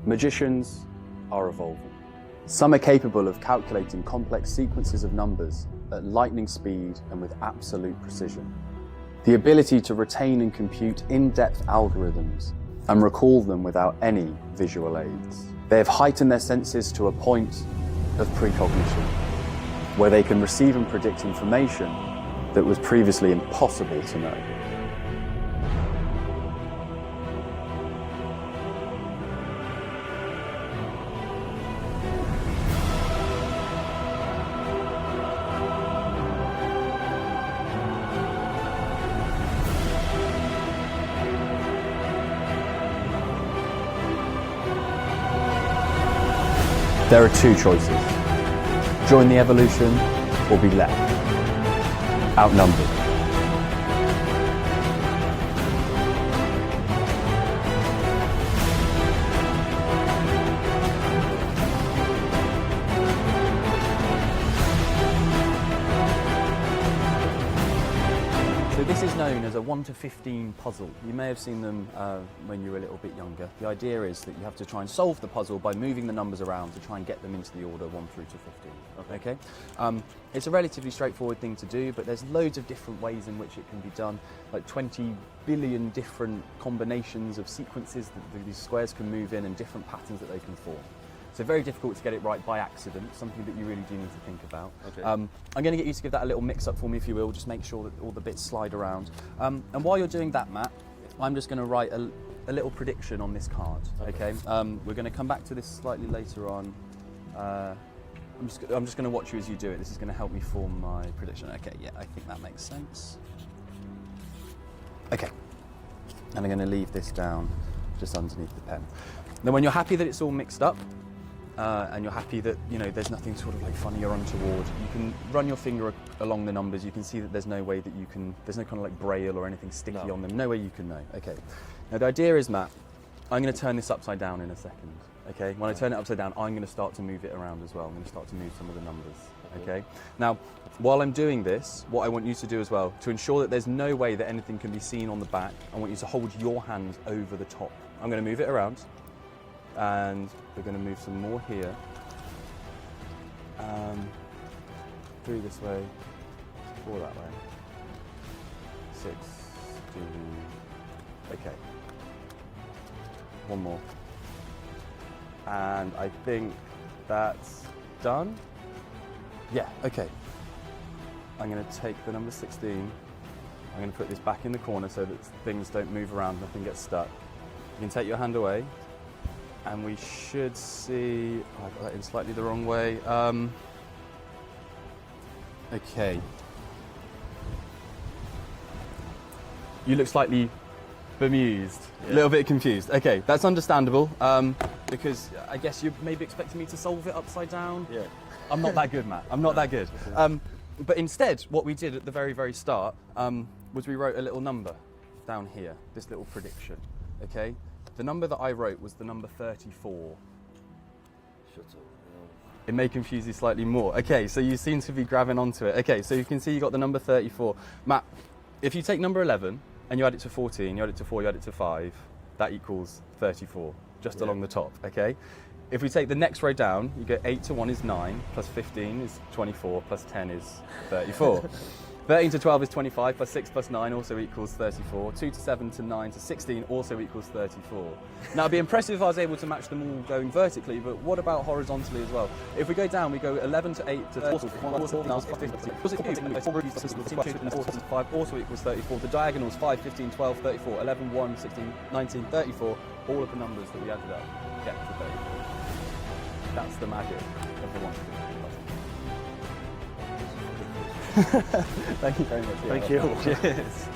Magicians are evolving. Some are capable of calculating complex sequences of numbers at lightning speed and with absolute precision. The ability to retain and compute in-depth algorithms and recall them without any visual aids. They have heightened their senses to a point of precognition, where they can receive and predict information that was previously impossible to know. There are two choices: join the evolution or be left. Outnumbered. So this is known as a 1 to 15 puzzle. You may have seen them when you were a little bit younger. The idea is that you have to try and solve the puzzle by moving the numbers around to try and get them into the order 1 through to 15. Okay? It's a relatively straightforward thing to do, but there's loads of different ways in which it can be done, like 20 billion different combinations of sequences that these squares can move in and different patterns that they can form. So very difficult to get it right by accident, something that you really do need to think about. Okay. I'm going to get you to give that a little mix up for me, if you will, just make sure that all the bits slide around. And while you're doing that, Matt, I'm just going to write a little prediction on this card, okay? We're going to come back to this slightly later on. I'm just going to watch you as you do it. This is going to help me form my prediction. Okay, yeah, I think that makes sense. Okay, and I'm going to leave this down just underneath the pen. Then when you're happy that it's all mixed up, and you're happy that there's nothing sort of like funny or untoward, you can run your finger along the numbers. You can see that there's no way that you can, there's no kind of like braille or anything sticky on them. No way you can know. Okay. Now the idea is, Matt, I'm going to turn this upside down in a second. Okay. When I turn it upside down, I'm going to start to move it around as well. I'm going to start to move some of the numbers. Okay. Now, while I'm doing this, what I want you to do as well, to ensure that there's no way that anything can be seen on the back, I want you to hold your hand over the top. I'm going to move it around. And we're going to move some more here, 3 this way, 4 that way, 6, 2, okay, 1 more, and I think that's done. Yeah, okay. I'm going to take the number 16, I'm going to put this back in the corner so that things don't move around, nothing gets stuck. You can take your hand away. And we should see, oh, I got that in slightly the wrong way. Okay. You look slightly bemused, a little bit confused. Okay, that's understandable, because I guess you're maybe expecting me to solve it upside down. Yeah. I'm not that good, Matt. I'm not that good. But instead, what we did at the very, very start was we wrote a little number down here, this little prediction, okay? The number that I wrote was the number 34. Shut up. It may confuse you slightly more. Okay, so you seem to be grabbing onto it. Okay, so you can see you got the number 34. Matt, if you take number 11 and you add it to 14, you add it to 4, you add it to 5, that equals 34, just along the top, okay? If we take the next row down, you go 8 to 1 is 9, plus 15 is 24, plus 10 is 34. 13 to 12 is 25, plus 6 plus 9 also equals 34. 2 to 7 to 9 to 16 also equals 34. Now it'd be impressive if I was able to match them all going vertically, but what about horizontally as well? If we go down, we go 11 to 8 to 5 also equals 34. The diagonals 5, 15, 12, 34, 11, 1, 16, 19, 34, all of the numbers that we added up get to 34. That's the magic of the 1 to 15 puzzle. Thank you very much. Thank you. Cheers.